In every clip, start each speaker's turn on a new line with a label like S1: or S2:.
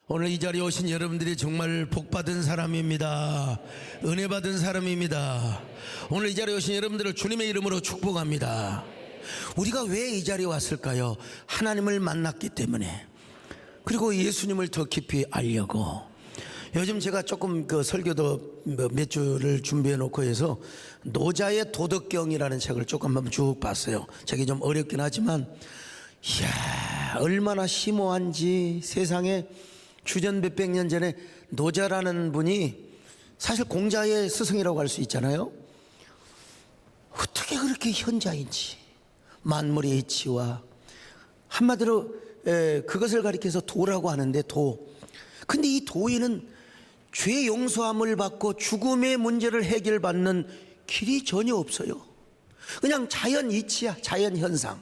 S1: 오늘 이 자리에 오신 여러분들이 정말 복받은 사람입니다. 은혜 받은 사람입니다. 오늘 이 자리에 오신 여러분들을 주님의 이름으로 축복합니다. 우리가 왜 이 자리에 왔을까요? 하나님을 만났기 때문에, 그리고 예수님을 더 깊이 알려고. 요즘 제가 조금 설교도 몇 주를 준비해 놓고 해서 노자의 도덕경이라는 책을 조금 한번 쭉 봤어요. 책이 좀 어렵긴 하지만, 이야, 얼마나 심오한지. 세상에 주전 몇백 년 전에 노자라는 분이 사실 공자의 스승이라고 할 수 있잖아요. 어떻게 그렇게 현자인지, 만물의 이치와, 한마디로 그것을 가리켜서 도라고 하는데, 도. 근데 이 도에는 죄 용서함을 받고 죽음의 문제를 해결받는 길이 전혀 없어요. 그냥 자연 이치야, 자연 현상.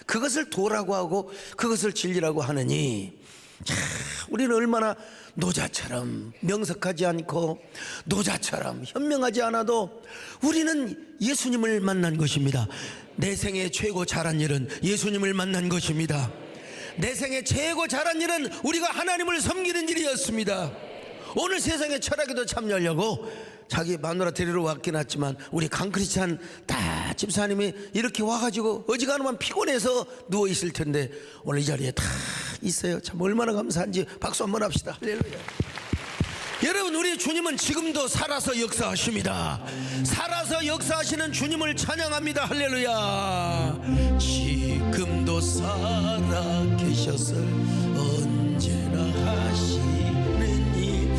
S1: 그것을 도라고 하고 그것을 진리라고 하느니, 우리는 얼마나 노자처럼 명석하지 않고 노자처럼 현명하지 않아도 우리는 예수님을 만난 것입니다. 내 생애 최고 잘한 일은 예수님을 만난 것입니다. 내 생애 최고 잘한 일은 우리가 하나님을 섬기는 일이었습니다. 오늘 세상에 철학에도 참여하려고 자기 마누라 데리러 왔긴 했지만 우리 강크리스찬 다 집사님이 이렇게 와가지고 어지간하면 피곤해서 누워있을 텐데 오늘 이 자리에 다 있어요. 참 얼마나 감사한지 박수 한번 합시다. 할렐루야. 여러분, 우리 주님은 지금도 살아서 역사하십니다. 살아서 역사하시는 주님을 찬양합니다. 할렐루야. 지금도 살아 계셔서 언제나 하시느니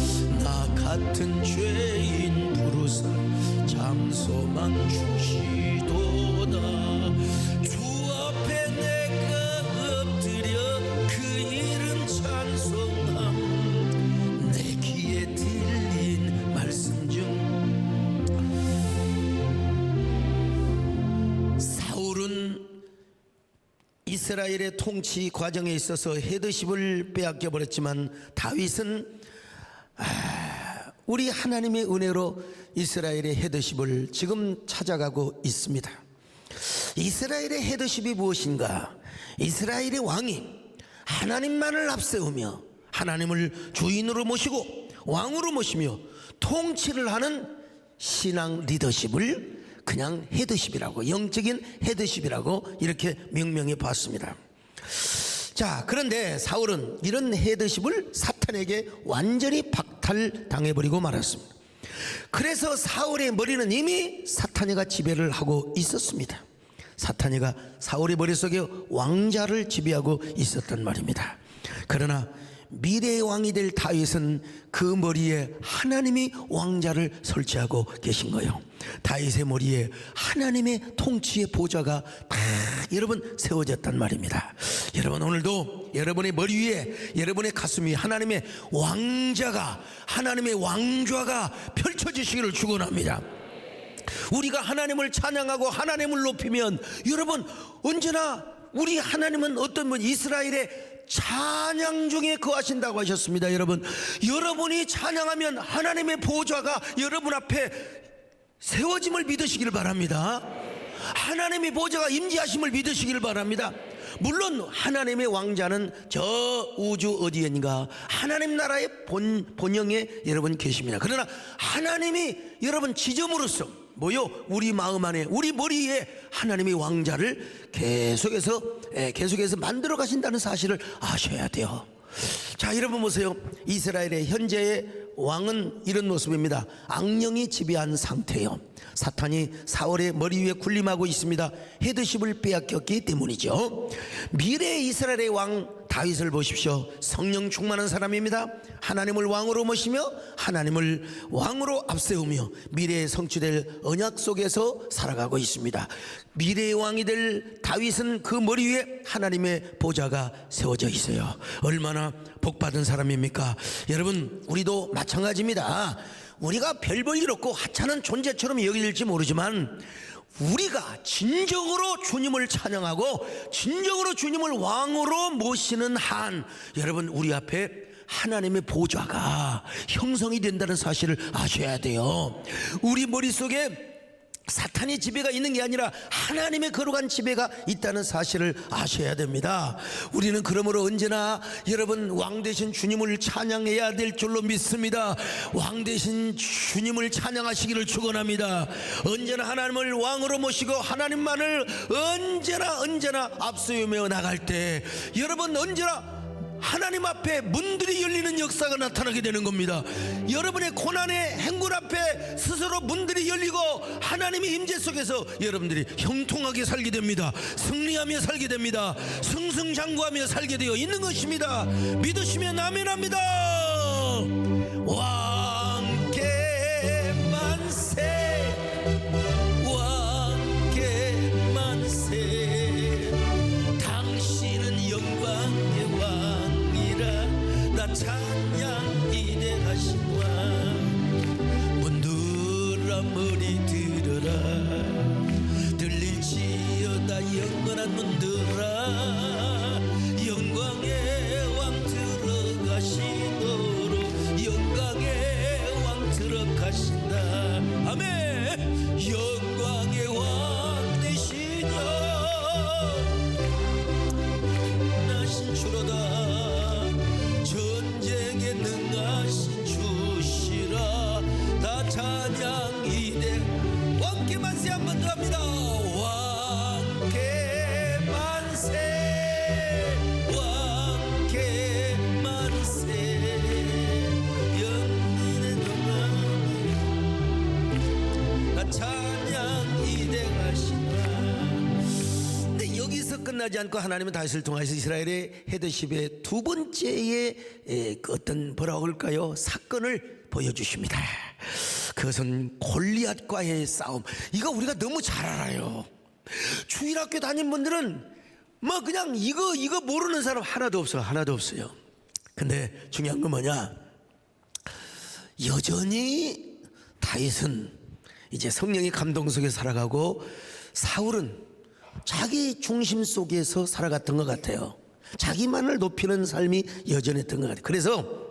S1: 나 같은 죄인 부르사 장소만 주시도다. 주 앞에 내가 엎드려 그 이름 찬송함. 내 귀에 들린 말씀 중 사울은 이스라엘의 통치 과정에 있어서 헤드십을 빼앗겨 버렸지만 다윗은 우리 하나님의 은혜로 이스라엘의 헤드십을 지금 찾아가고 있습니다. 이스라엘의 헤드십이 무엇인가? 이스라엘의 왕이 하나님만을 앞세우며 하나님을 주인으로 모시고 왕으로 모시며 통치를 하는 신앙 리더십을 그냥 헤드십이라고, 영적인 헤드십이라고 이렇게 명명해 봤습니다. 자, 그런데 사울은 이런 헤드십을 사탄에게 완전히 박탈당해버리고 말았습니다. 그래서 사울의 머리는 이미 사탄이가 지배를 하고 있었습니다. 사탄이가 사울의 머릿속에 왕자를 지배하고 있었단 말입니다. 그러나 미래의 왕이 될 다윗은 그 머리에 하나님이 왕자를 설치하고 계신 거예요. 다윗의 머리에 하나님의 통치의 보좌가 다 여러분 세워졌단 말입니다. 여러분, 오늘도 여러분의 머리 위에, 여러분의 가슴 위에 하나님의 왕자가, 하나님의 왕좌가 펼쳐지시기를 축원합니다. 우리가 하나님을 찬양하고 하나님을 높이면, 여러분, 언제나 우리 하나님은 어떤 분, 이스라엘의 찬양 중에 거하신다고 하셨습니다. 여러분, 여러분이 찬양하면 하나님의 보좌가 여러분 앞에 세워짐을 믿으시기를 바랍니다. 하나님의 보좌가 임재하심을 믿으시기를 바랍니다. 물론 하나님의 왕자는 저 우주 어디엔가 하나님 나라의 본영에 여러분 계십니다. 그러나 하나님이 여러분 지점으로서 뭐요? 우리 마음 안에, 우리 머리에 하나님의 왕자를 계속해서 만들어 가신다는 사실을 아셔야 돼요. 자, 여러분 보세요. 이스라엘의 현재의 왕은 이런 모습입니다. 악령이 지배한 상태예요. 사탄이 사울의 머리 위에 군림하고 있습니다. 헤드십을 빼앗겼기 때문이죠. 미래의 이스라엘의 왕 다윗을 보십시오. 성령 충만한 사람입니다. 하나님을 왕으로 모시며 하나님을 왕으로 앞세우며 미래에 성취될 언약 속에서 살아가고 있습니다. 미래의 왕이 될 다윗은 그 머리 위에 하나님의 보좌가 세워져 있어요. 얼마나 복받은 사람입니까? 여러분, 우리도 마찬가지입니다. 우리가 별 볼 일 없고 하찮은 존재처럼 여길지 모르지만 우리가 진정으로 주님을 찬양하고 진정으로 주님을 왕으로 모시는 한, 여러분, 우리 앞에 하나님의 보좌가 형성이 된다는 사실을 아셔야 돼요. 우리 머릿속에 사탄의 지배가 있는 게 아니라 하나님의 거룩한 지배가 있다는 사실을 아셔야 됩니다. 우리는 그러므로 언제나 여러분 왕 되신 주님을 찬양해야 될 줄로 믿습니다. 왕 되신 주님을 찬양하시기를 축원합니다. 언제나 하나님을 왕으로 모시고 하나님만을 언제나 앞세우며 나갈 때 여러분 언제나 하나님 앞에 문들이 열리는 역사가 나타나게 되는 겁니다. 여러분의 고난의 행군 앞에 스스로 문들이 열리고 하나님의 임재 속에서 여러분들이 형통하게 살게 됩니다. 승리하며 살게 됩니다. 승승장구하며 살게 되어 있는 것입니다. 믿으시면 아멘합니다. 왕께 만세, 왕께 만세. 당신은 영광의 왕이라 나 찬양 이대하신 왕. 문들아 머리 들어라, 들릴지어다 영원한 문들아. 영광의 왕 들어가시도록 영광의 왕 들어가신다. 아멘. 영광의 왕 되시며 나신 주로다. 전쟁에 능하신 주시라. 다 찬양 이대. 왕께 만세 한 번 더 합니다. 왕께 만세, 왕께 만세. 영민의 동안 나 찬양 이대하시라. 근데 여기서 끝나지 않고 하나님은 다윗을 통해서 이스라엘의 헤드십의 두 번째의 그 어떤 뭐라고 할까요? 사건을 보여주십니다. 그것은 골리앗과의 싸움. 이거 우리가 너무 잘 알아요. 주일학교 다닌 분들은 뭐 그냥 이거 모르는 사람 하나도 없어요. 근데 중요한 건 뭐냐? 여전히 다윗은 이제 성령의 감동 속에 살아가고 사울은 자기 중심 속에서 살아갔던 것 같아요. 자기만을 높이는 삶이 여전했던 것 같아요. 그래서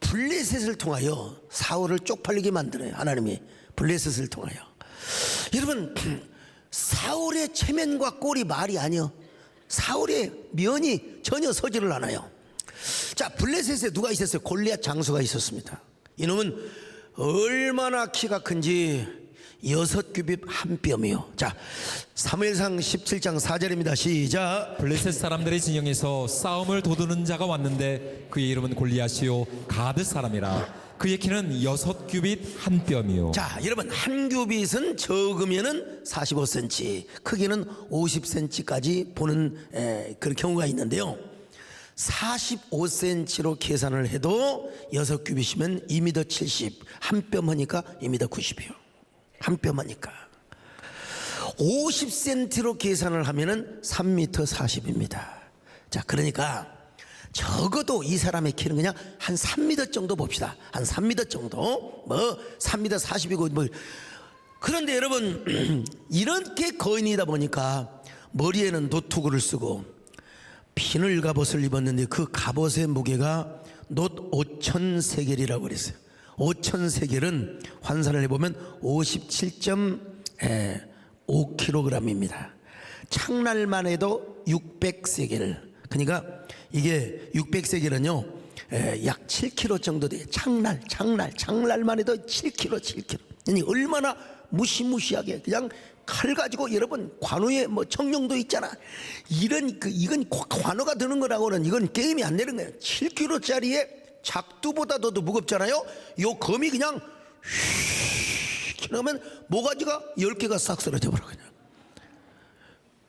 S1: 블레셋을 통하여 사울을 쪽팔리게 만들어요. 하나님이 블레셋을 통하여. 여러분, 사울의 체면과 꼴이 말이 아니요. 사울의 면이 전혀 서지를 않아요. 자, 블레셋에 누가 있었어요? 골리앗 장수가 있었습니다. 이놈은 얼마나 키가 큰지 6규빗 한 뼘이요. 자, 사무엘상 17장 4절입니다. 시작.
S2: 블레셋 사람들의 진영에서 싸움을 도두는 자가 왔는데 그의 이름은 골리앗이요 가드 사람이라. 그의 키는 6규빗 한 뼘이요.
S1: 자, 여러분, 한 규빗은 적으면은 45cm, 크기는 50cm까지 보는 그런 경우가 있는데요. 45cm로 계산을 해도 6규빗이면 2m 70, 한 뼘 하니까 2m 90이요. 한 뼘 하니까. 50cm로 계산을 하면은 3m 40입니다. 자, 그러니까 적어도 이 사람의 키는 그냥 한 3m 정도 봅시다. 한 3m 정도. 뭐 3m 40이고 뭐. 그런데 여러분 이렇게 거인이다 보니까 머리에는 노투구를 쓰고 비늘 갑옷을 입었는데 그 갑옷의 무게가 놋 5,000세겔이라고 그랬어요. 5,000세겔은 환산을 해보면 57.5kg입니다. 창날만 해도 600세겔. 그러니까 이게 600세겔은요 약 7kg 정도 돼요. 창날만 해도 7kg. 아니 얼마나 무시무시하게 그냥 칼 가지고 여러분 관우에 뭐 청룡도 있잖아. 이건 관우가 드는 거라고는 이건 게임이 안 되는 거예요. 7kg짜리에 작두보다도 더 무겁잖아요. 요 검이 그냥 휙 지나가면 모가지가 10개가 싹 쓰러져 버려 그냥.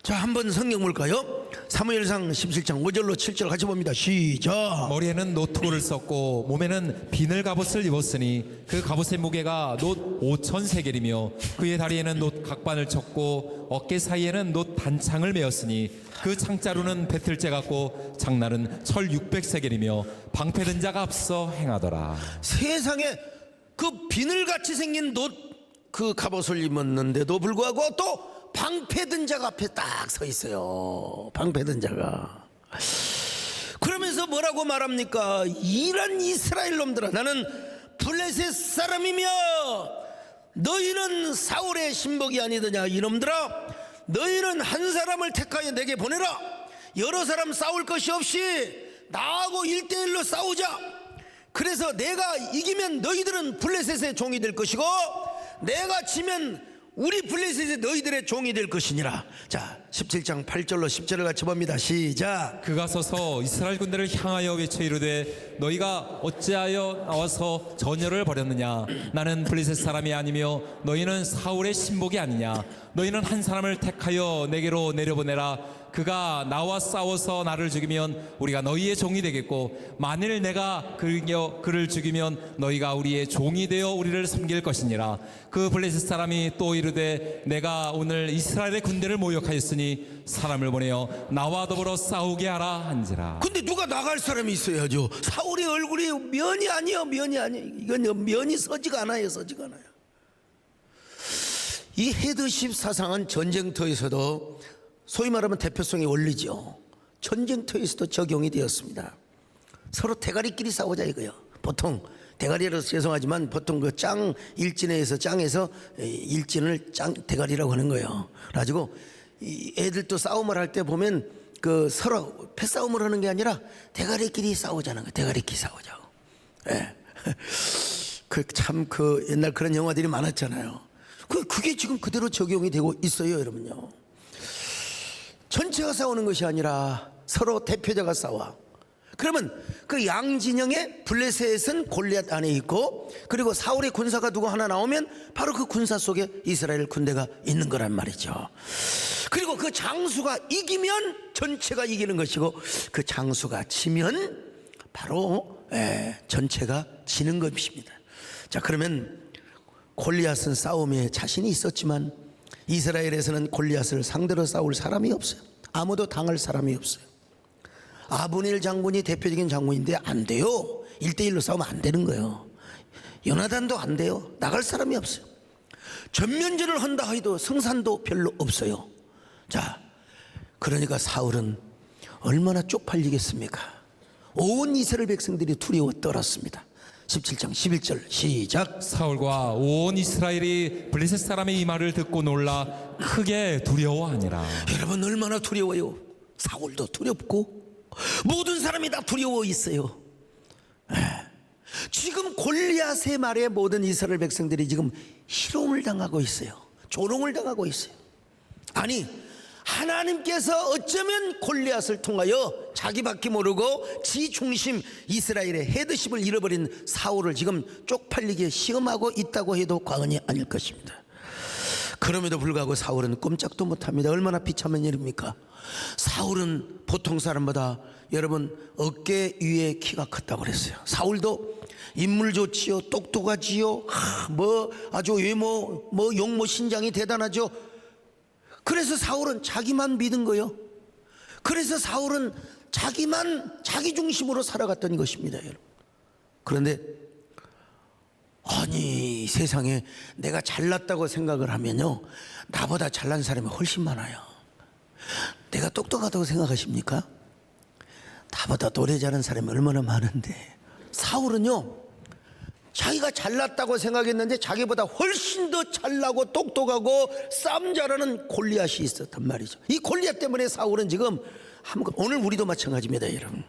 S1: 자, 한번 성경 볼까요? 사무엘상 17장 5절로 7절 같이 봅니다. 시작.
S2: 머리에는 노투구를 썼고 몸에는 비늘 갑옷을 입었으니 그 갑옷의 무게가 놋 5,000세겔이며 그의 다리에는 놋 각반을 쳤고 어깨 사이에는 놋 단창을 메었으니 그 창자루는 배틀째 같고 장날은 철 600세겔이며 방패든 자가 앞서 행하더라.
S1: 세상에 그 비늘같이 생긴 놋 갑옷을 입었는데도 불구하고 또 방패든 자가 앞에 딱 서 있어요. 방패든 자가. 그러면서 뭐라고 말합니까? 이런 이스라엘 놈들아, 나는 블레셋 사람이며 너희는 사울의 신복이 아니더냐. 이놈들아, 너희는 한 사람을 택하여 내게 보내라. 여러 사람 싸울 것이 없이 나하고 1대1로 싸우자. 그래서 내가 이기면 너희들은 블레셋의 종이 될 것이고, 내가 지면 우리 블레셋이 너희들의 종이 될 것이니라. 자, 17장 8절로 10절을 같이 봅니다. 시작.
S2: 그가 서서 이스라엘 군대를 향하여 외쳐 이르되 너희가 어찌하여 나와서 전열을 벌였느냐. 나는 블레셋 사람이 아니며 너희는 사울의 신복이 아니냐. 너희는 한 사람을 택하여 내게로 내려보내라. 그가 나와 싸워서 나를 죽이면 우리가 너희의 종이 되겠고, 만일 내가 그를 죽이면 너희가 우리의 종이 되어 우리를 섬길 것이니라. 그 블레셋 사람이 또 이르되 내가 오늘 이스라엘의 군대를 모욕하였으니 사람을 보내어 나와 더불어 싸우게 하라 한지라.
S1: 근데 누가 나갈 사람이 있어야죠. 사울의 얼굴이 면이 아니요, 면이 아니에요. 이건 면이 서지가 않아요, 서지가 않아요. 이 헤드십 사상은 전쟁터에서도 소위 말하면 대표성의 원리죠. 전쟁터에서도 적용이 되었습니다. 서로 대가리끼리 싸우자 이거요. 보통 대가리라서 죄송하지만 보통 그 짱 일진에서 짱에서 일진을 짱 대가리라고 하는 거예요. 그래가지고 이 애들도 싸움을 할 때 보면 그 서로 패싸움을 하는 게 아니라 대가리끼리 싸우자는 거예요. 대가리끼리 싸우자고. 예. 그 옛날 그런 영화들이 많았잖아요. 그게 지금 그대로 적용이 되고 있어요, 여러분요. 전체가 싸우는 것이 아니라 서로 대표자가 싸워. 그러면 그 양진영의 블레셋은 골리앗 안에 있고, 그리고 사울의 군사가 누구 하나 나오면 바로 그 군사 속에 이스라엘 군대가 있는 거란 말이죠. 그리고 그 장수가 이기면 전체가 이기는 것이고, 그 장수가 지면 바로 전체가 지는 것입니다. 자, 그러면 골리앗은 싸움에 자신이 있었지만 이스라엘에서는 골리앗을 상대로 싸울 사람이 없어요. 아무도 당할 사람이 없어요. 아브넬 장군이 대표적인 장군인데 안 돼요. 1대1로 싸우면 안 되는 거예요. 요나단도 안 돼요. 나갈 사람이 없어요. 전면전을 한다 해도 승산도 별로 없어요. 자, 그러니까 사울은 얼마나 쪽팔리겠습니까? 온 이스라엘 백성들이 두려워 떨었습니다. 17장 11절 시작.
S2: 사울과 온 이스라엘이 블레셋 사람의 이 말을 듣고 놀라 크게 두려워하니라.
S1: 여러분 얼마나 두려워요. 사울도 두렵고 모든 사람이 다 두려워 있어요. 지금 골리앗의 말에 모든 이스라엘 백성들이 지금 희롱을 당하고 있어요. 조롱을 당하고 있어요. 아니, 하나님께서 어쩌면 골리앗을 통하여 자기밖에 모르고 지 중심 이스라엘의 헤드십을 잃어버린 사울을 지금 쪽팔리게 시험하고 있다고 해도 과언이 아닐 것입니다. 그럼에도 불구하고 사울은 꼼짝도 못합니다. 얼마나 비참한 일입니까? 사울은 보통 사람보다 여러분 어깨 위에 키가 컸다고 그랬어요. 사울도 인물 좋지요, 똑똑하지요, 아주 외모 용모 신장이 대단하죠. 그래서 사울은 자기만 믿은 거예요. 그래서 사울은 자기 중심으로 살아갔던 것입니다, 여러분. 그런데 아니, 세상에 내가 잘났다고 생각을 하면요, 나보다 잘난 사람이 훨씬 많아요. 내가 똑똑하다고 생각하십니까? 나보다 노래 잘하는 사람이 얼마나 많은데. 사울은요, 자기가 잘났다고 생각했는데 자기보다 훨씬 더 잘나고 똑똑하고 싸움 잘하는 골리앗이 있었단 말이죠. 이 골리앗 때문에 사울은 지금 오늘 우리도 마찬가지입니다, 여러분.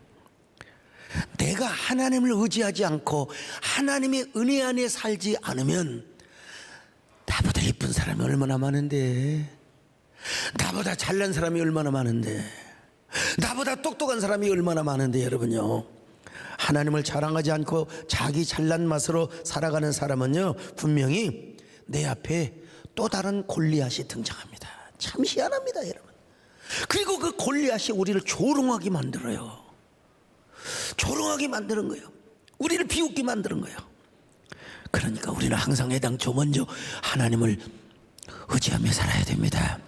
S1: 내가 하나님을 의지하지 않고 하나님의 은혜 안에 살지 않으면 나보다 예쁜 사람이 얼마나 많은데, 나보다 잘난 사람이 얼마나 많은데, 나보다 똑똑한 사람이 얼마나 많은데, 여러분요, 하나님을 자랑하지 않고 자기 잘난 맛으로 살아가는 사람은요, 분명히 내 앞에 또 다른 골리앗이 등장합니다. 참 희한합니다, 여러분. 그리고 그 골리앗이 우리를 조롱하게 만들어요. 조롱하게 만드는 거예요. 우리를 비웃게 만드는 거예요. 그러니까 우리는 항상 애당초 먼저 하나님을 의지하며 살아야 됩니다.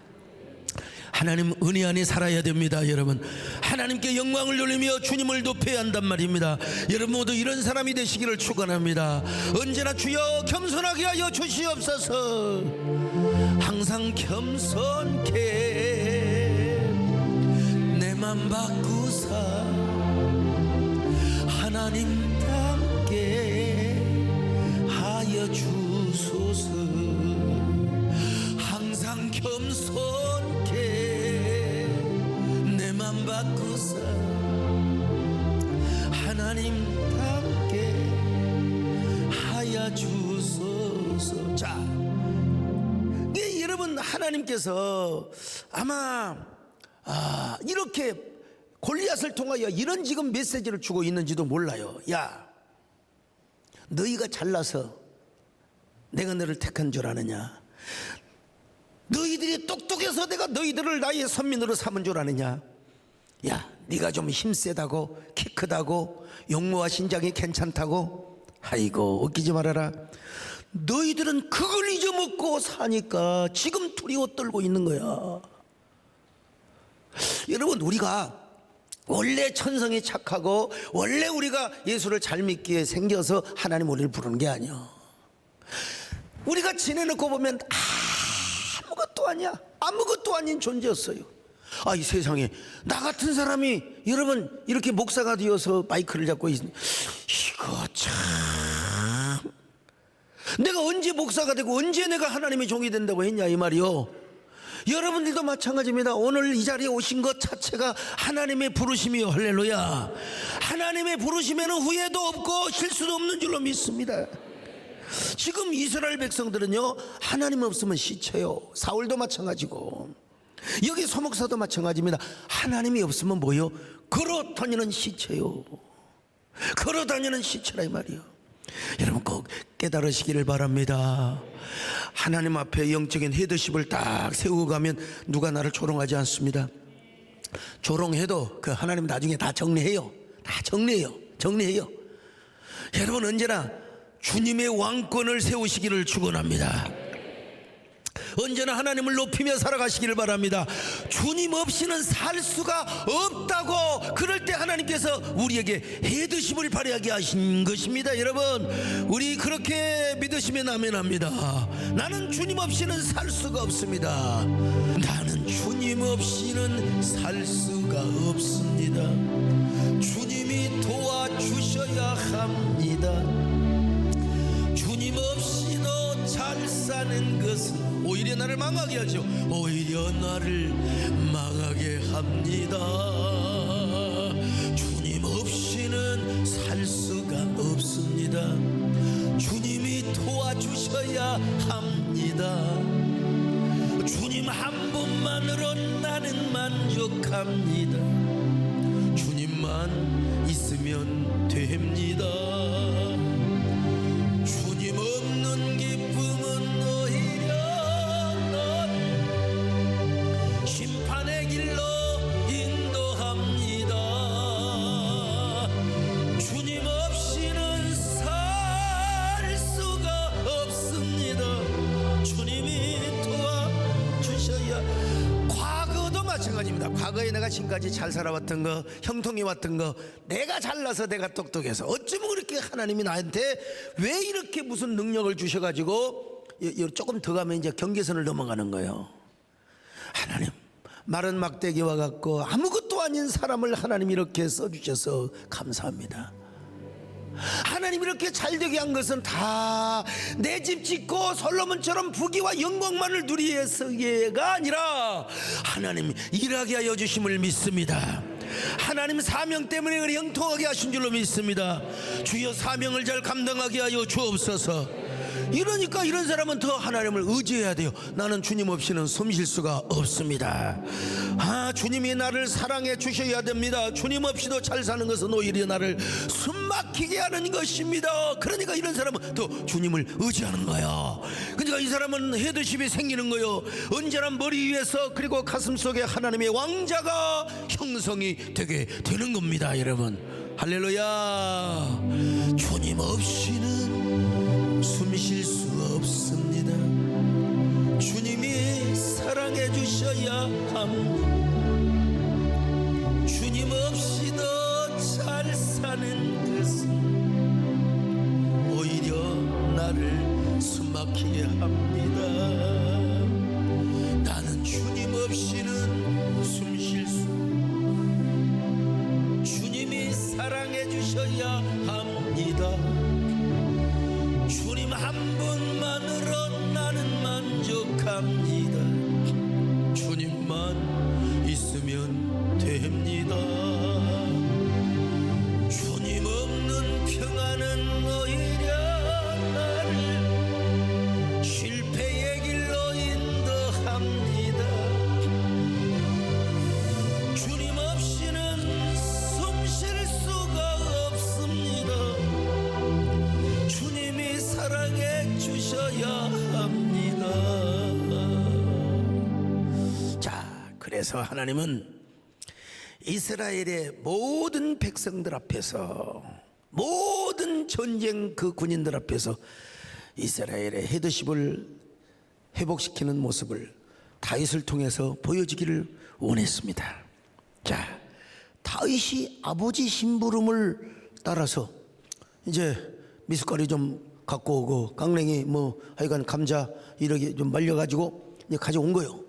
S1: 하나님 은혜 안에 살아야 됩니다, 여러분. 하나님께 영광을 돌리며 주님을 높여야 한단 말입니다. 여러분 모두 이런 사람이 되시기를 축원합니다. 언제나 주여 겸손하게 하여 주시옵소서. 항상 겸손케 내 맘 바꾸사 하나님 닮게 하여 주소서. 바꾸사 하나님답게 하여 주소서. 자, 여러분, 하나님께서 아마 이렇게 골리앗을 통하여 이런 지금 메시지를 주고 있는지도 몰라요. 야, 너희가 잘나서 내가 너를 택한 줄 아느냐? 너희들이 똑똑해서 내가 너희들을 나의 선민으로 삼은 줄 아느냐? 야, 네가 좀 힘세다고, 키 크다고, 용모와 신장이 괜찮다고, 아이고 웃기지 말아라. 너희들은 그걸 잊어먹고 사니까 지금 두려워 떨고 있는 거야. 여러분, 우리가 원래 천성이 착하고 원래 우리가 예수를 잘 믿기에 생겨서 하나님 우리를 부르는 게 아니야. 우리가 지내놓고 보면 아무것도 아니야. 아무것도 아닌 존재였어요. 이 세상에 나 같은 사람이 여러분 이렇게 목사가 되어서 마이크를 잡고 이거 참, 내가 언제 목사가 되고 언제 내가 하나님의 종이 된다고 했냐 이 말이요. 여러분들도 마찬가지입니다. 오늘 이 자리에 오신 것 자체가 하나님의 부르심이요. 할렐루야. 하나님의 부르심에는 후회도 없고 실수도 없는 줄로 믿습니다. 지금 이스라엘 백성들은요, 하나님 없으면 시체요. 사울도 마찬가지고 여기 소목사도 마찬가지입니다. 하나님이 없으면 뭐요? 걸어 다니는 시체요. 걸어 다니는 시체라 이 말이요. 여러분 꼭 깨달으시기를 바랍니다. 하나님 앞에 영적인 헤드십을 딱 세우고 가면 누가 나를 조롱하지 않습니다. 조롱해도 그 하나님 나중에 다 정리해요. 다 정리해요. 여러분 언제나 주님의 왕권을 세우시기를 축원합니다. 언제나 하나님을 높이며 살아가시기를 바랍니다. 주님 없이는 살 수가 없다고, 그럴 때 하나님께서 우리에게 헤드십을 발휘하게 하신 것입니다. 여러분, 우리 그렇게 믿으시면 아멘합니다. 나는 주님 없이는 살 수가 없습니다. 나는 주님 없이는 살 수가 없습니다. 주님이 도와주셔야 합니다. 주님 없이도 잘 사는 것은 오히려 나를 망하게 하죠. 오히려 나를 망하게 합니다. 주님 없이는 살 수가 없습니다. 주님이 도와주셔야 합니다. 주님 한 분만으로 나는 만족합니다. 주님만 있으면 됩니다. 주님 없는 기쁨은 오히려 넌 심판의 길로 인도합니다. 주님 없이는 살 수가 없습니다. 주님이 도와주셔야. 과거도 마찬가지입니다. 과거에 내가 지금까지 잘 살아왔던 거, 형통해 왔던 거, 내가 잘나서 내가 똑똑해서 어쩌면 그렇게 하나님이 나한테 왜 이렇게 무슨 능력을 주셔가지고 조금 더 가면 이제 경계선을 넘어가는 거예요. 하나님, 마른 막대기와 같고 아무것도 아닌 사람을 하나님 이렇게 써주셔서 감사합니다. 하나님 이렇게 잘되게 한 것은 다 내 집 짓고 솔로몬처럼 부귀와 영광만을 누리기 위해서가 아니라 하나님 일하게 하여 주심을 믿습니다. 하나님 사명 때문에 그리 형통하게 하신 줄로 믿습니다. 주여 사명을 잘 감당하게 하여 주옵소서. 이러니까 이런 사람은 더 하나님을 의지해야 돼요. 나는 주님 없이는 숨 쉴 수가 없습니다. 주님이 나를 사랑해 주셔야 됩니다. 주님 없이도 잘 사는 것은 오히려 나를 숨막히게 하는 것입니다. 그러니까 이런 사람은 더 주님을 의지하는 거예요. 그러니까 이 사람은 헤드십이 생기는 거예요. 언제나 머리 위에서 그리고 가슴 속에 하나님의 왕자가 형성이 되게 되는 겁니다. 여러분 할렐루야. 주님 없이는 숨 쉴 수 없습니다. 주님이 사랑해 주셔야 합니다. 주님 없이도 잘 사는 것은 오히려 나를 숨막히게 합니다. 나는 주님 없이는 숨 쉴 수, 주님이 사랑해 주셔야 합니다. 주님 한 분만으로 나는 만족합니다. 주님만 있으면 됩니다. 그래서 하나님은 이스라엘의 모든 백성들 앞에서, 모든 전쟁 그 군인들 앞에서 이스라엘의 헤드십을 회복시키는 모습을 다윗을 통해서 보여주기를 원했습니다. 자, 다윗이 아버지 심부름을 따라서 이제 미숫가루 좀 갖고 오고 깡냉이 뭐 하여간 감자 이렇게 좀 말려가지고 이제 가져온 거예요.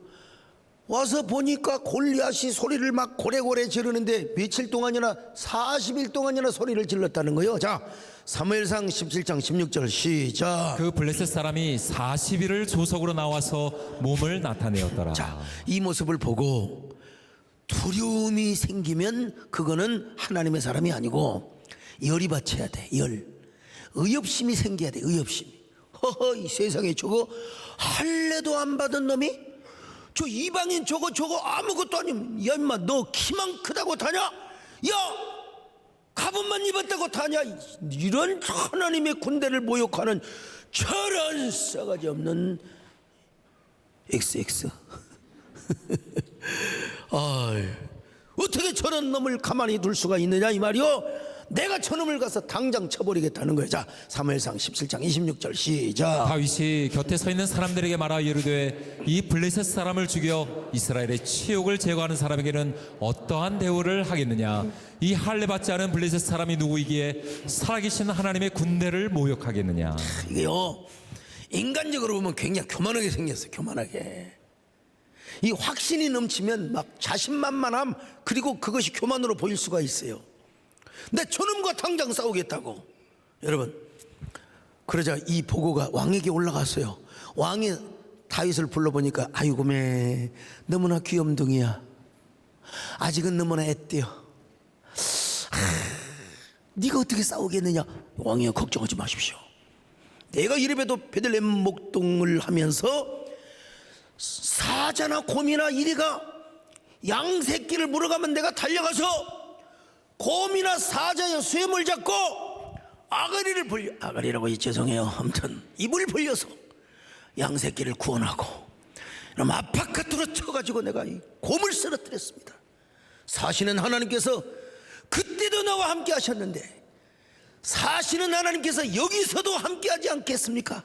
S1: 와서 보니까 골리앗이 소리를 막 고래고래 지르는데 며칠 동안이나 40일 동안이나 소리를 질렀다는 거예요. 자, 사무엘상 17장 16절 시작.
S2: 그 블레셋 사람이 40일을 조석으로 나와서 몸을 나타내었더라.
S1: 자, 이 모습을 보고 두려움이 생기면 그거는 하나님의 사람이 아니고 열이 받쳐야 돼. 열. 의협심이 생겨야 돼. 의협심이. 허허, 이 세상에 저거 할례도 안 받은 놈이 저 이방인 저거 아무것도 아니면, 야 임마 너 키만 크다고 다냐? 야 갑옷만 입었다고 다냐? 이런 하나님의 군대를 모욕하는 저런 싸가지 없는 XX. 어떻게 저런 놈을 가만히 둘 수가 있느냐 이 말이요. 내가 저놈을 가서 당장 쳐버리겠다는 거야. 자, 사무엘상 17장 26절 시작.
S2: 다윗이 곁에 서 있는 사람들에게 말하여 이르되 이 블레셋 사람을 죽여 이스라엘의 치욕을 제거하는 사람에게는 어떠한 대우를 하겠느냐? 이 할례 받지 않은 블레셋 사람이 누구이기에 살아계신 하나님의 군대를 모욕하겠느냐?
S1: 이게요, 인간적으로 보면 굉장히 교만하게 생겼어요. 교만하게. 이 확신이 넘치면 막 자신만만함, 그리고 그것이 교만으로 보일 수가 있어요. 내 저놈과 당장 싸우겠다고. 여러분, 그러자 이 보고가 왕에게 올라갔어요. 왕이 다윗을 불러보니까 아이고 매 너무나 귀염둥이야. 아직은 너무나 애때요. 네가 어떻게 싸우겠느냐? 왕이여 걱정하지 마십시오. 내가 이래봬도 베들레헴 목동을 하면서 사자나 곰이나 이리가 양 새끼를 물어가면 내가 달려가서 곰이나 사자의 쇠물 잡고 아가리를 벌려, 아가리라고 죄송해요. 아무튼 입을 벌려서 양 새끼를 구원하고 그럼 아파카트로 쳐가지고 내가 이 곰을 쓰러뜨렸습니다. 사시는 하나님께서 그때도 나와 함께 하셨는데 사시는 하나님께서 여기서도 함께 하지 않겠습니까?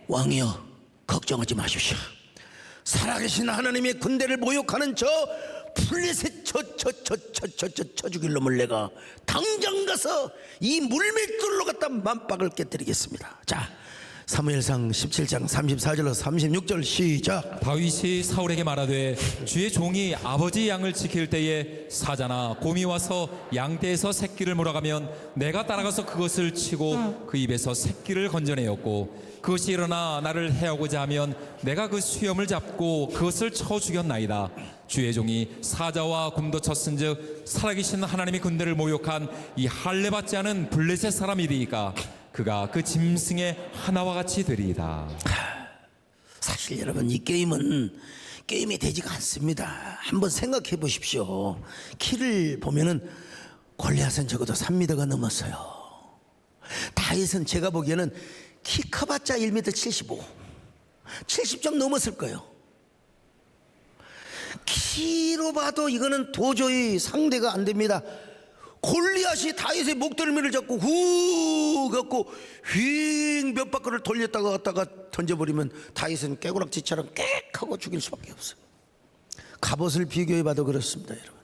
S1: 왕이여 걱정하지 마십시오. 살아계신 하나님의 군대를 모욕하는 저 블레셋 쳐 죽일 놈을 내가 당장 가서 이 물맷돌로 갖다 만박을 깨뜨리겠습니다. 자, 사무엘상 17장 34절로 36절 시작.
S2: 다윗이 사울에게 말하되 주의 종이 아버지 양을 지킬 때에 사자나 곰이 와서 양떼에서 새끼를 몰아가면 내가 따라가서 그것을 치고 그 입에서 새끼를 건져내었고 그것이 일어나 나를 해하고자 하면 내가 그 수염을 잡고 그것을 쳐 죽였나이다. 주의 종이 사자와 곰도 쳤은즉 살아계신 하나님의 군대를 모욕한 이 할례 받지 않은 블레셋 사람이리이까 그가 그 짐승의 하나와 같이 되리이다.
S1: 사실 여러분 이 게임은 게임이 되지가 않습니다. 한번 생각해 보십시오. 키를 보면은 골리앗은 적어도 3m가 넘었어요. 다윗은 제가 보기에는 키 커봤자 1m 75, 70점 넘었을 거예요. 키로 봐도 이거는 도저히 상대가 안 됩니다. 골리앗이 다윗의 목덜미를 잡고 후 갖고 휙 몇 바퀴를 돌렸다가 갔다가 던져버리면 다윗은 깨구락지처럼 꽥 하고 죽일 수밖에 없어요. 갑옷을 비교해 봐도 그렇습니다. 여러분,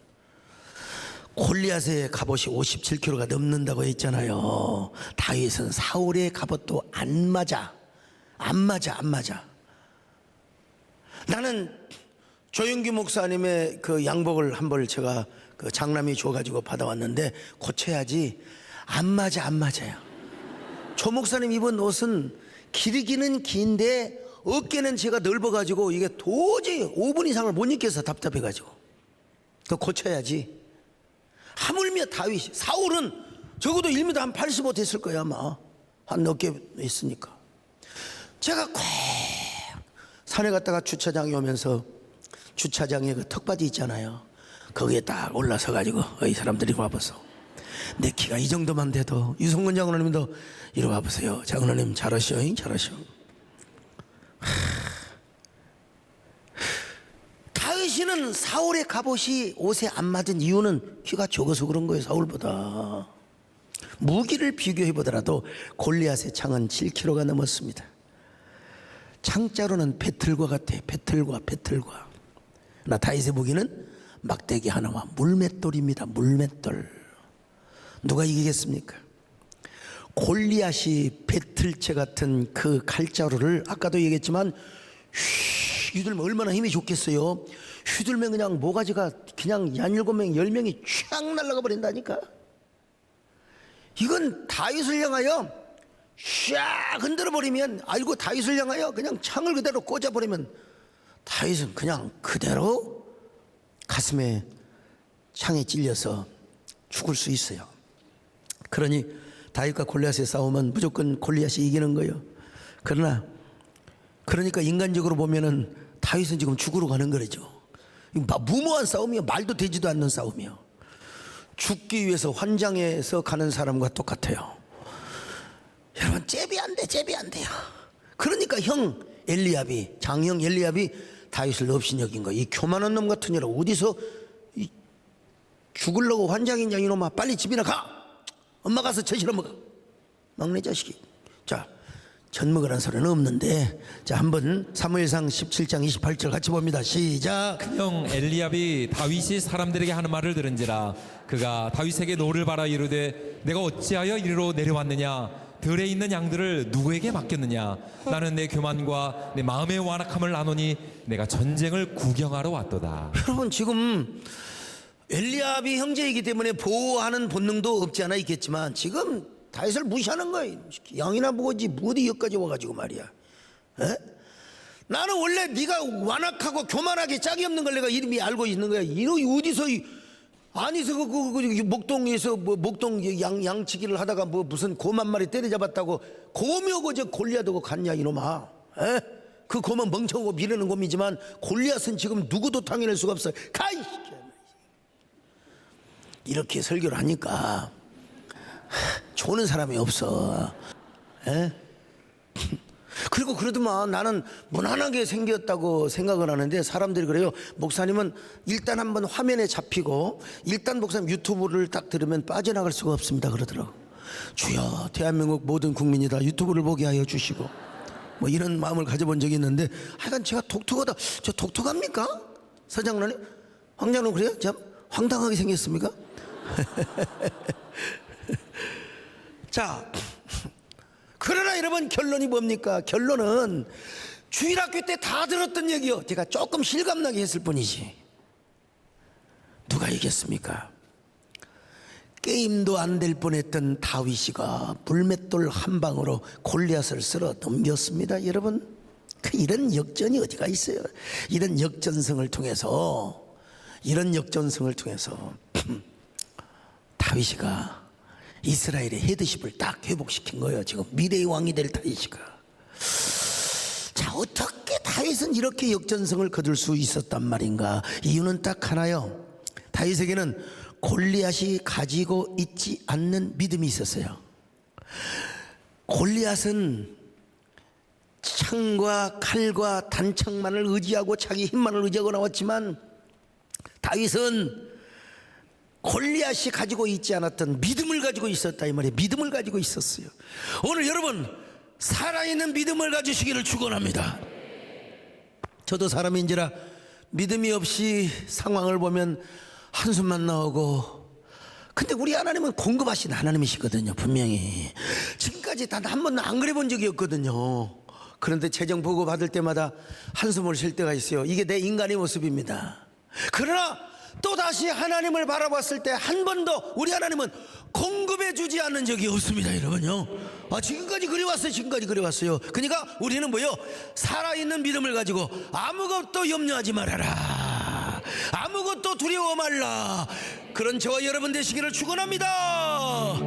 S1: 골리앗의 갑옷이 57kg가 넘는다고 했잖아요. 다윗은 사울의 갑옷도 안 맞아. 나는 조영규 목사님의 그 양복을 한 벌 제가 그 장남이 줘가지고 받아왔는데 고쳐야지. 안 맞아요. 조 목사님 입은 옷은 길기는 긴데 어깨는 제가 넓어가지고 이게 도저히 5분 이상을 못 입겠어. 답답해가지고. 더 고쳐야지. 하물며 다윗이, 사울은 적어도 1m 한 85 됐을 거야 아마. 한 어깨 있으니까. 제가 꼭 산에 갔다가 주차장에 오면서 주차장에 그 턱받이 있잖아요. 거기에 딱 올라서 가지고 이 사람들이 와보소. 내 키가 이 정도만 돼도 유성근 장로님도 이리 와보세요. 장로님 잘하셔. 다윗이 여러분, 사울의 갑옷이 옷에 안 맞은 이유는 키가 적어서 그런 거예요. 사울보다. 무기를 비교해 보더라도 골리앗의 창은 7kg가 넘었습니다. 창자로는 배틀과 같아. 배틀과. 나 다윗의 무기는 막대기 하나와 물맷돌입니다. 물맷돌. 누가 이기겠습니까? 골리앗이 배틀체 같은 그 칼자루를 아까도 얘기했지만 휘둘면 얼마나 힘이 좋겠어요. 휘둘면 그냥 모가지가 그냥 한 7명 10명이 쫙 날아가 버린다니까. 이건 다윗을 향하여 샥 흔들어 버리면, 알고 다윗을 향하여 그냥 창을 그대로 꽂아 버리면 다윗은 그냥 그대로 가슴에 창에 찔려서 죽을 수 있어요. 그러니 다윗과 골리앗의 싸움은 무조건 골리앗이 이기는 거예요. 그러니까 인간적으로 보면은 다윗은 지금 죽으러 가는 거죠. 무모한 싸움이요. 말도 되지도 않는 싸움이요. 죽기 위해서 환장해서 가는 사람과 똑같아요. 여러분, 잽이 안 돼요. 그러니까 장형 엘리압이 다윗을 업신여긴 거예요. 이 교만한 놈 같은 녀라, 어디서 죽으려고 환장이냐 이놈아, 빨리 집이나 가. 엄마 가서 젖이나 먹어. 막내 자식이. 자, 젖먹으란 소리는 없는데, 자, 한번 사무엘상 17장 28절 같이 봅니다. 시작.
S2: 형 엘리압이 다윗이 사람들에게 하는 말을 들은지라 그가 다윗에게 노를 바라 이르되 내가 어찌하여 이리로 내려왔느냐, 들에 있는 양들을 누구에게 맡겼느냐, 나는 내 교만과 내 마음의 완악함을 아노니 내가 전쟁을 구경하러 왔도다.
S1: 여러분, 지금 엘리압이 형제이기 때문에 보호하는 본능도 없지 않아 있겠지만 지금 다윗을 무시하는 거예요. 양이나 먹었지 어디 여기까지 와가지고 말이야. 에? 나는 원래 네가 완악하고 교만하게 짝이 없는 걸 내가 이름이 알고 있는 거야. 이놈이 어디서 아니서 그 목동에서 목동 양치기를 하다가 무슨 곰 한 마리 때려잡았다고 곰이고 저 골리앗하고 갔냐 이놈아. 에? 그 곰은 멍청하고 미르는 곰이지만 골리앗은 지금 누구도 당해낼 수가 없어. 가이! 이렇게 설교를 하니까 좋은 사람이 없어. 에? 그리고 그러더만 나는 무난하게 생겼다고 생각을 하는데 사람들이 그래요. 목사님은 일단 한번 화면에 잡히고 일단 목사님 유튜브를 딱 들으면 빠져나갈 수가 없습니다 그러더라고. 주여, 대한민국 모든 국민이 다 유튜브를 보게 하여 주시고, 뭐 이런 마음을 가져본 적이 있는데, 하여간 제가 독특하다. 저 독특합니까? 서장로님, 황장로 그래요? 참 황당하게 생겼습니까? 자, 그러나 여러분, 결론이 뭡니까? 결론은 주일학교 때 다 들었던 얘기요. 제가 조금 실감나게 했을 뿐이지. 누가 이겼습니까? 게임도 안 될 뻔했던 다윗이가 물맷돌 한 방으로 골리앗을 쓸어 넘겼습니다. 여러분, 이런 역전이 어디가 있어요? 이런 역전성을 통해서 다윗이가 이스라엘의 헤드십을 딱 회복시킨 거예요. 지금 미래의 왕이 될 다윗이가. 자, 어떻게 다윗은 이렇게 역전성을 거둘 수 있었단 말인가? 이유는 딱 하나요. 다윗에게는 골리앗이 가지고 있지 않는 믿음이 있었어요. 골리앗은 창과 칼과 단창만을 의지하고 자기 힘만을 의지하고 나왔지만 다윗은 골리앗이 가지고 있지 않았던 믿음을 가지고 있었다 이 말이에요. 믿음을 가지고 있었어요. 오늘 여러분, 살아있는 믿음을 가지시기를 축원합니다. 저도 사람인지라 믿음이 없이 상황을 보면 한숨만 나오고, 근데 우리 하나님은 공급하신 하나님이시거든요. 분명히 지금까지 단 한 번도 안 그래 본 적이 없거든요. 그런데 재정 보고 받을 때마다 한숨을 쉴 때가 있어요. 이게 내 인간의 모습입니다. 그러나 또다시 하나님을 바라봤을 때 한 번도 우리 하나님은 공급해 주지 않는 적이 없습니다. 여러분요, 지금까지 그래왔어요. 지금까지 그래왔어요. 그러니까 우리는 뭐요? 살아있는 믿음을 가지고 아무것도 염려하지 말아라, 아무것도 두려워 말라, 그런 저와 여러분 되시기를 축원합니다.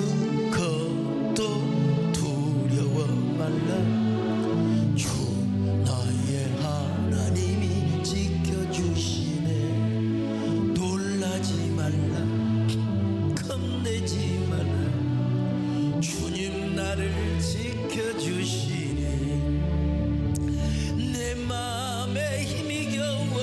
S1: 아무것도 두려워 말라, 주 나의 하나님이 지켜주시네. 놀라지 말라, 겁내지 말라, 주님 나를 지켜주시네. 내 마음에 힘이 겨워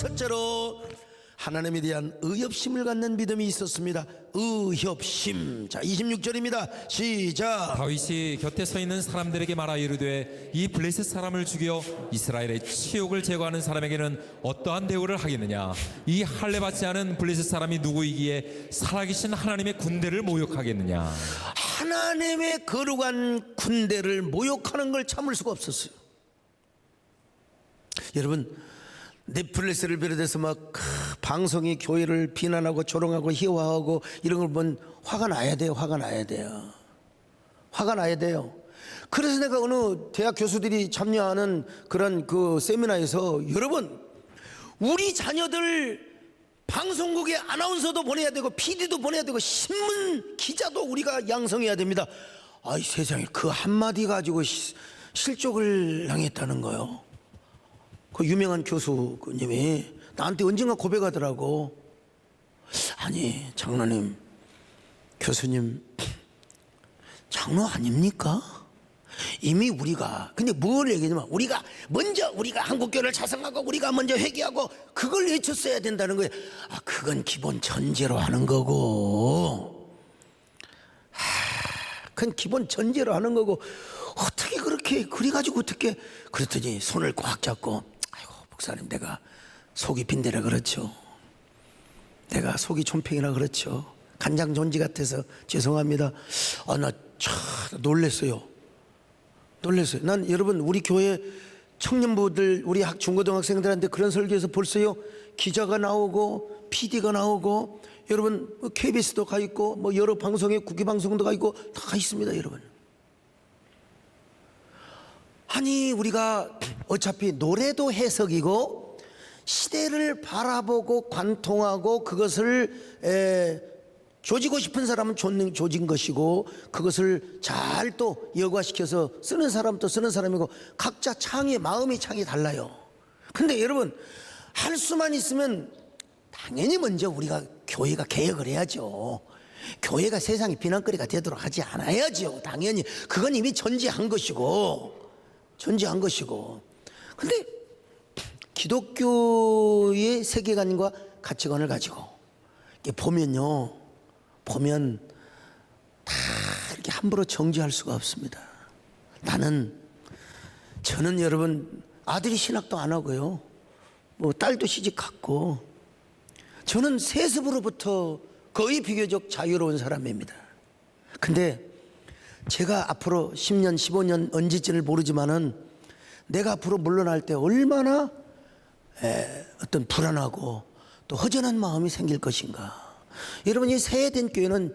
S1: 첫째로 하나님에 대한 의협심을 갖는 믿음이 있었습니다. 의협심. 자, 26절입니다. 시작.
S2: 다윗이 곁에 서 있는 사람들에게 말하 이르되 이 블레셋 사람을 죽여 이스라엘의 치욕을 제거하는 사람에게는 어떠한 대우를 하겠느냐. 이 할례 받지 않은 블레셋 사람이 누구이기에 살아계신 하나님의 군대를 모욕하겠느냐.
S1: 하나님의 거룩한 군대를 모욕하는 걸 참을 수가 없었어요. 여러분, 넷플릭스를 비롯해서 막 방송이 교회를 비난하고 조롱하고 희화하고 이런 걸 보면 화가 나야 돼요. 화가 나야 돼요. 화가 나야 돼요. 그래서 내가 어느 대학 교수들이 참여하는 그런 그 세미나에서 여러분, 우리 자녀들 방송국에 아나운서도 보내야 되고 PD도 보내야 되고 신문 기자도 우리가 양성해야 됩니다. 아이 세상에, 그 한마디 가지고 실족을 당했다는 거요. 그 유명한 교수님이 나한테 언젠가 고백하더라고. 아니 장로님, 교수님 장로 아닙니까? 이미 우리가, 근데 뭘 얘기하냐면 우리가 한국교회를 자성하고 우리가 먼저 회개하고 그걸 외쳤어야 된다는 거예요. 아, 그건 기본 전제로 하는 거고, 그건 기본 전제로 하는 거고, 어떻게 그렇게 그래가지고 어떻게, 그랬더니 손을 꽉 잡고, 아이고 목사님, 내가 속이 빈대라 그렇죠. 내가 속이 촌팽이라 그렇죠. 간장 존지 같아서 죄송합니다. 아, 나 참 놀랬어요. 난 여러분, 우리 교회 청년부들, 우리 중고등학생들한테 그런 설교에서 벌써요 기자가 나오고 PD가 나오고, 여러분 KBS도 가 있고 뭐 여러 방송에 국회 방송도 가 있고 다 있습니다. 여러분, 아니 우리가 어차피 노래도 해석이고 시대를 바라보고 관통하고 그것을 조지고 싶은 사람은 조진 것이고 그것을 잘 또 여과시켜서 쓰는 사람은 또 쓰는 사람이고 각자 마음의 창이 달라요. 근데 여러분, 할 수만 있으면 당연히 먼저 우리가 교회가 개혁을 해야죠. 교회가 세상의 비난거리가 되도록 하지 않아야죠. 당연히 그건 이미 전제한 것이고. 근데 기독교의 세계관과 가치관을 가지고 보면 다 이렇게 함부로 정지할 수가 없습니다. 저는 여러분, 아들이 신학도 안 하고요, 뭐 딸도 시집 갔고, 저는 세습으로부터 거의 비교적 자유로운 사람입니다. 근데 제가 앞으로 10년 15년 언제쯤을 모르지만은 내가 앞으로 물러날 때 얼마나 어떤 불안하고 또 허전한 마음이 생길 것인가. 여러분, 이 새해된 교회는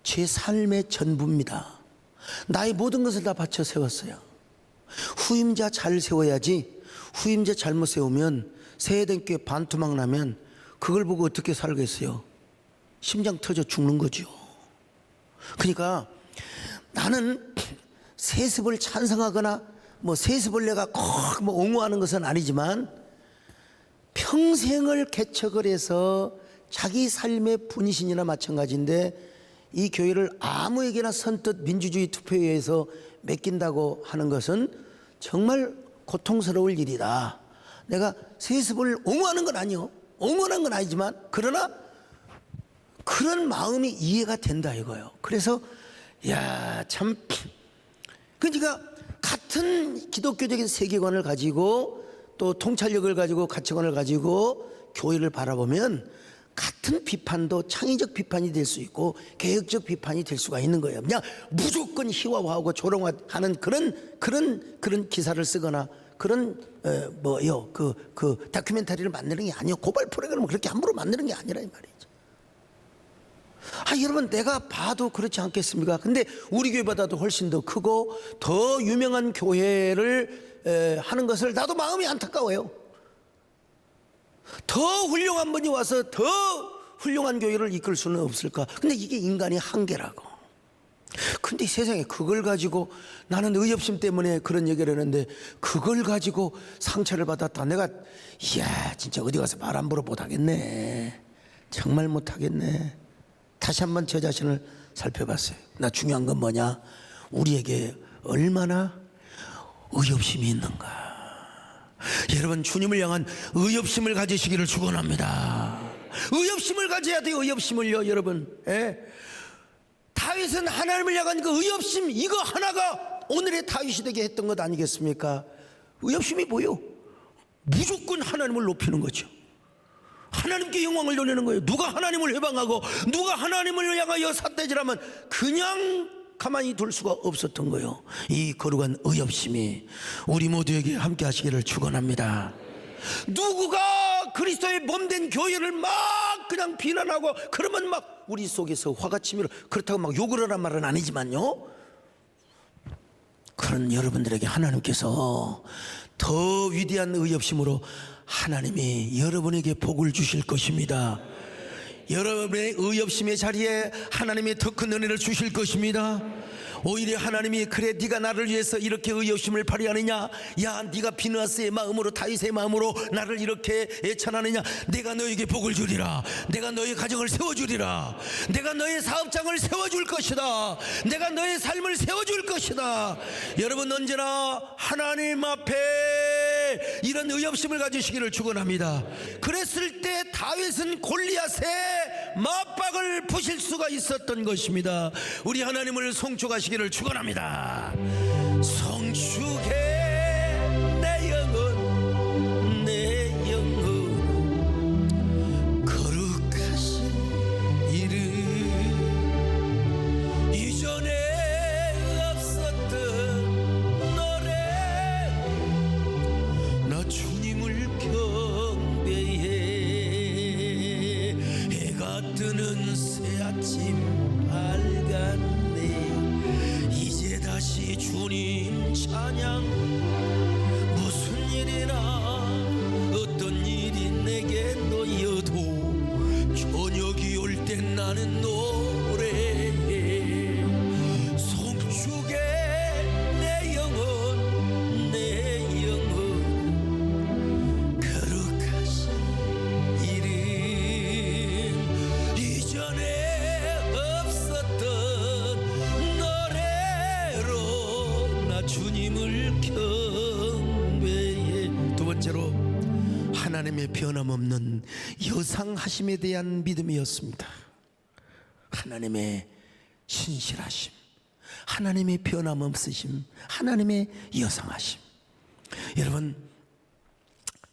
S1: 제 삶의 전부입니다. 나의 모든 것을 다 바쳐 세웠어요. 후임자 잘 세워야지. 후임자 잘못 세우면, 새해된 교회 반토막 나면 그걸 보고 어떻게 살겠어요? 심장 터져 죽는 거죠. 그러니까 나는 세습을 찬성하거나 뭐 세습을 내가 꼭 뭐 옹호하는 것은 아니지만, 평생을 개척을 해서 자기 삶의 분신이나 마찬가지인데 이 교회를 아무에게나 선뜻 민주주의 투표에 의해서 맡긴다고 하는 것은 정말 고통스러울 일이다. 내가 세습을 옹호하는 건 아니요, 옹호하는 건 아니지만, 그러나 그런 마음이 이해가 된다 이거예요. 그래서 참, 그러니까 같은 기독교적인 세계관을 가지고 또 통찰력을 가지고 가치관을 가지고 교회를 바라보면 같은 비판도 창의적 비판이 될 수 있고 개혁적 비판이 될 수가 있는 거예요. 그냥 무조건 희화화하고 조롱하는 그런 기사를 쓰거나 그런 그 다큐멘터리를 만드는 게 아니에요. 고발 프로그램을 그렇게 함부로 만드는 게 아니라 이 말이죠. 여러분, 내가 봐도 그렇지 않겠습니까? 근데 우리 교회보다도 훨씬 더 크고 더 유명한 교회를 하는 것을 나도 마음이 안타까워요. 더 훌륭한 분이 와서 더 훌륭한 교회를 이끌 수는 없을까? 근데 이게 인간의 한계라고. 근데 세상에 그걸 가지고, 나는 의협심 때문에 그런 얘기를 했는데 그걸 가지고 상처를 받았다. 내가 진짜 어디 가서 말 함부로 못하겠네. 정말 못하겠네. 다시 한번 저 자신을 살펴봤어요. 나 중요한 건 뭐냐? 우리에게 얼마나 의협심이 있는가. 여러분, 주님을 향한 의협심을 가지시기를 축원합니다. 의협심을 가져야 돼요. 의협심을요, 여러분. 예? 다윗은 하나님을 향한 그 의협심, 이거 하나가 오늘의 다윗이 되게 했던 것 아니겠습니까? 의협심이 뭐요? 무조건 하나님을 높이는 거죠. 하나님께 영광을 돌리는 거예요. 누가 하나님을 회방하고 누가 하나님을 향하여 삿대질하면 그냥 가만히 둘 수가 없었던 거예요. 이 거룩한 의협심이 우리 모두에게 함께 하시기를 축원합니다. 누구가 그리스도의 몸된 교회를 막 그냥 비난하고 그러면 막 우리 속에서 화가 치밀어. 그렇다고 막 욕을 하란 말은 아니지만요, 그런 여러분들에게 하나님께서 더 위대한 의협심으로 하나님이 여러분에게 복을 주실 것입니다. 여러분의 의협심의 자리에 하나님이 더 큰 은혜를 주실 것입니다. 오히려 하나님이, 그래 네가 나를 위해서 이렇게 의협심을 발휘하느냐, 야 네가 비느하스의 마음으로 다윗의 마음으로 나를 이렇게 애찬하느냐, 내가 너에게 복을 주리라. 내가 너의 가정을 세워주리라. 내가 너의 사업장을 세워줄 것이다. 내가 너의 삶을 세워줄 것이다. 여러분, 언제나 하나님 앞에 이런 의협심을 가지시기를 축원합니다. 그랬을 때 다윗은 골리앗의 맞박을 부실 수가 있었던 것입니다. 우리 하나님을 송축하시기를 축원합니다. 송축해 내 영혼, 내 영혼, 거룩하신 이름, 이전에 없었던 노래, 나 주님을 경배해. 해가 뜨는 새 아침 밝았네. 이제 다시 주님 찬양. 무슨 일이나 어떤 일이 내게 놓여도 저녁이 올 땐 나는 노래해. 송축해 내 영혼, 내 영혼, 거룩하신 이름, 이전에 없었던 노래로 나 주님을 경배해. 두 번째로, 하나님의 변함없는 여상하심에 대한 믿음이었습니다. 하나님의 신실하심, 하나님의 변함없으심, 하나님의 여상하심. 여러분,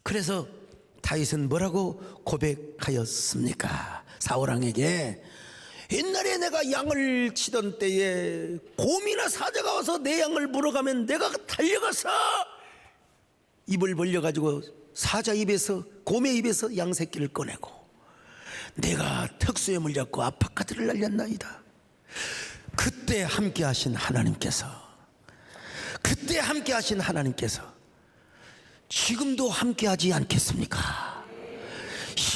S1: 그래서 다윗은 뭐라고 고백하였습니까? 사울왕에게, 옛날에 내가 양을 치던 때에 곰이나 사자가 와서 내 양을 물어가면 내가 달려가서 입을 벌려가지고 사자 입에서, 곰의 입에서 양 새끼를 꺼내고 내가 턱수염을 잡고 아파카드를 날렸나이다. 그때 함께 하신 하나님께서, 그때 함께 하신 하나님께서 지금도 함께 하지 않겠습니까?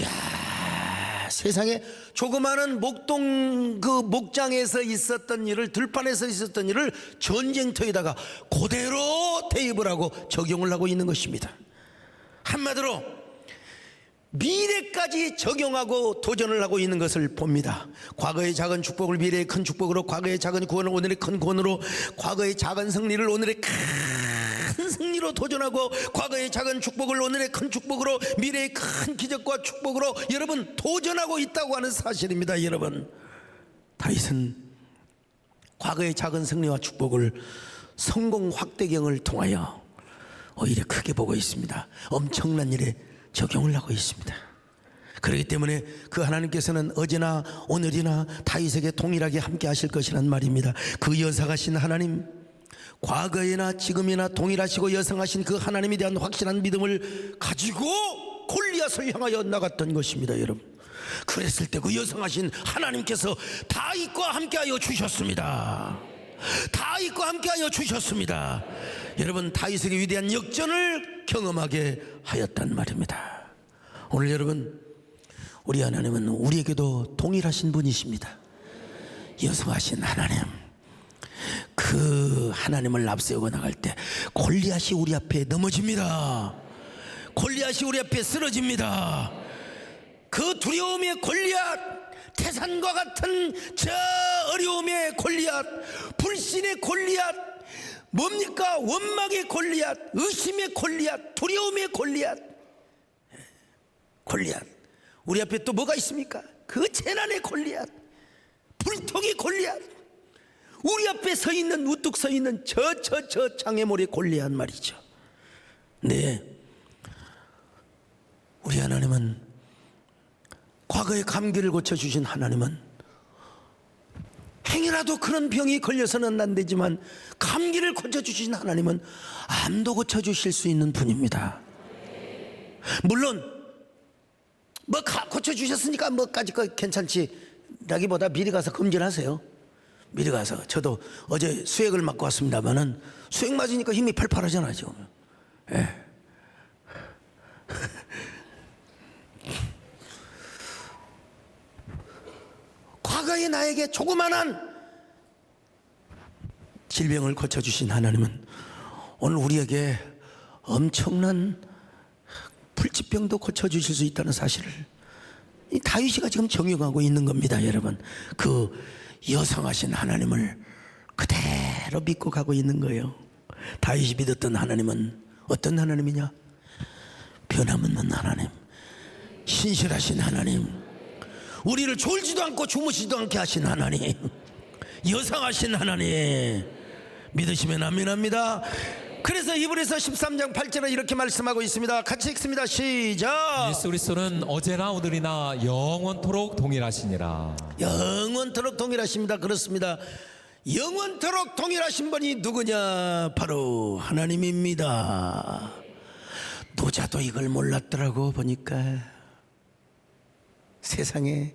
S1: 이야, 세상에 조그마한 목동 그 목장에서 있었던 일을, 들판에서 있었던 일을 전쟁터에다가 그대로 대입을 하고 적용을 하고 있는 것입니다. 한마디로 미래까지 적용하고 도전을 하고 있는 것을 봅니다. 과거의 작은 축복을 미래의 큰 축복으로, 과거의 작은 구원을 오늘의 큰 구원으로, 과거의 작은 승리를 오늘의 큰 승리로 도전하고, 과거의 작은 축복을 오늘의 큰 축복으로, 미래의 큰 기적과 축복으로 여러분 도전하고 있다고 하는 사실입니다. 여러분, 다윗은 과거의 작은 승리와 축복을 성공 확대경을 통하여 오히려 크게 보고 있습니다. 엄청난 일에 적용을 하고 있습니다. 그렇기 때문에 그 하나님께서는 어제나 오늘이나 다윗에게 동일하게 함께 하실 것이란 말입니다. 그 여상하신 하나님, 과거에나 지금이나 동일하시고 여상하신 그 하나님에 대한 확실한 믿음을 가지고 골리앗을 향하여 나갔던 것입니다. 여러분, 그랬을 때 그 여상하신 하나님께서 다윗과 함께하여 주셨습니다. 다윗과 함께하여 주셨습니다. 여러분, 다윗에게 위대한 역전을 경험하게 하였단 말입니다. 오늘 여러분, 우리 하나님은 우리에게도 동일하신 분이십니다. 여성하신 하나님, 그 하나님을 앞세우고 나갈 때 골리앗이 우리 앞에 넘어집니다. 골리앗이 우리 앞에 쓰러집니다. 그 두려움의 골리앗, 태산과 같은 저 어려움의 골리앗, 불신의 골리앗, 뭡니까? 원망의 골리앗, 의심의 골리앗, 두려움의 골리앗. 골리앗. 우리 앞에 또 뭐가 있습니까? 그 재난의 골리앗, 불통의 골리앗. 우리 앞에 서 있는, 우뚝 서 있는 저 장애물의 골리앗 말이죠. 네, 우리 하나님은, 과거의 감기를 고쳐주신 하나님은, 행여라도 그런 병이 걸려서는 안 되지만 감기를 고쳐주신 하나님은 암도 고쳐주실 수 있는 분입니다. 물론 뭐 고쳐주셨으니까 뭐까지 괜찮지 라기보다 미리 가서 검진하세요. 미리 가서. 저도 어제 수액을 맞고 왔습니다만은 수액 맞으니까 힘이 팔팔하잖아요 지금. 예. 과거의 나에게 조그만한 질병을 고쳐주신 하나님은 오늘 우리에게 엄청난 불치병도 고쳐주실 수 있다는 사실을 이 다윗이가 지금 적용하고 있는 겁니다. 여러분, 그 여성하신 하나님을 그대로 믿고 가고 있는 거예요. 다윗이 믿었던 하나님은 어떤 하나님이냐? 변함없는 하나님, 신실하신 하나님, 우리를 졸지도 않고 주무시지도 않게 하신 하나님, 여상하신 하나님 믿으시면 아멘합니다. 그래서 히브리서 13장 8절에 이렇게 말씀하고 있습니다. 같이 읽습니다. 시작.
S2: 예수 그리스도는 어제나 오늘이나 영원토록 동일하시니라.
S1: 영원토록 동일하십니다. 그렇습니다. 영원토록 동일하신 분이 누구냐? 바로 하나님입니다. 노자도 이걸 몰랐더라고. 보니까 세상에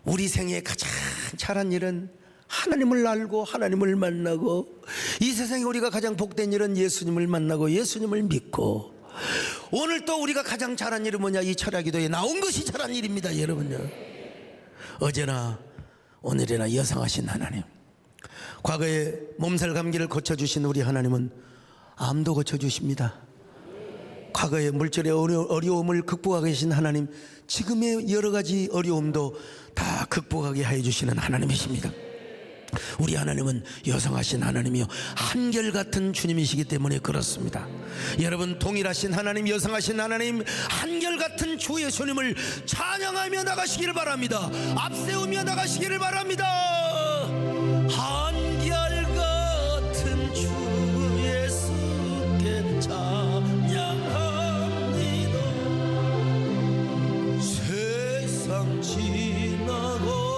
S1: 우리 생에 가장 잘한 일은 하나님을 알고 하나님을 만나고, 이 세상에 우리가 가장 복된 일은 예수님을 만나고 예수님을 믿고, 오늘 또 우리가 가장 잘한 일은 뭐냐? 이 철야기도에 나온 것이 잘한 일입니다. 여러분요, 어제나 오늘이나 여상하신 하나님, 과거에 몸살 감기를 고쳐주신 우리 하나님은 암도 고쳐주십니다. 과거의 물질의 어려움을 극복하고 계신 하나님, 지금의 여러 가지 어려움도 다 극복하게 해주시는 하나님이십니다. 우리 하나님은 여성하신 하나님이요, 한결같은 주님이시기 때문에 그렇습니다. 여러분, 동일하신 하나님, 여성하신 하나님, 한결같은 주 예수님을 찬양하며 나가시기를 바랍니다. 앞세우며 나가시기를 바랍니다. 한결같은 주 예수께 찬양합니다. 세상 지나고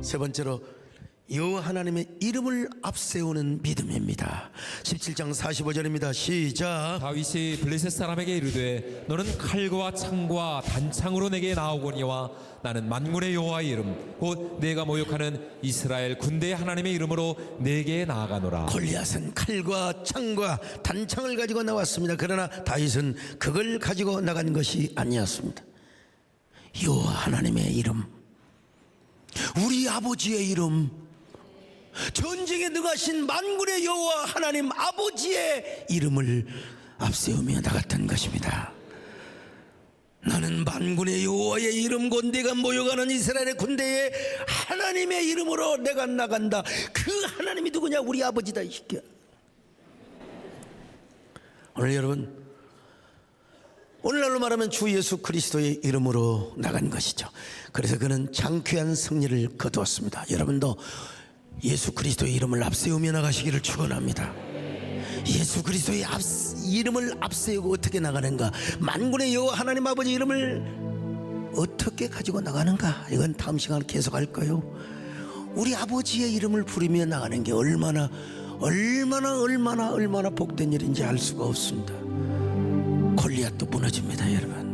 S1: 세 번째로 여호와 하나님의 이름을 앞세우는 믿음입니다. 17장 45절입니다. 시작.
S2: 다윗이 블레셋 사람에게 이르되 너는 칼과 창과 단창으로 내게 나오거니와 나는 만군의 여호와의 이름 곧 내가 모욕하는 이스라엘 군대의 하나님의 이름으로 내게 나아가노라.
S1: 골리앗은 칼과 창과 단창을 가지고 나왔습니다. 그러나 다윗은 그걸 가지고 나간 것이 아니었습니다. 여호와 하나님의 이름, 우리 아버지의 이름, 전쟁에 능하신 만군의 여호와 하나님 아버지의 이름을 앞세우며 나갔던 것입니다. 나는 만군의 여호와의 이름 곧 내가 모여가는 이스라엘의 군대에 하나님의 이름으로 내가 나간다. 그 하나님이 누구냐? 우리 아버지다 이 새끼야. 오늘 여러분, 오늘날로 말하면 주 예수 그리스도의 이름으로 나간 것이죠. 그래서 그는 장쾌한 승리를 거두었습니다. 여러분도 예수 그리스도의 이름을 앞세우며 나가시기를 축원합니다. 예수 그리스도의 이름을 앞세우고 어떻게 나가는가? 만군의 여호와 하나님 아버지 이름을 어떻게 가지고 나가는가? 이건 다음 시간에 계속 할 거예요. 우리 아버지의 이름을 부르며 나가는 게 얼마나 복된 일인지 알 수가 없습니다. 골리앗도 무너집니다, 여러분.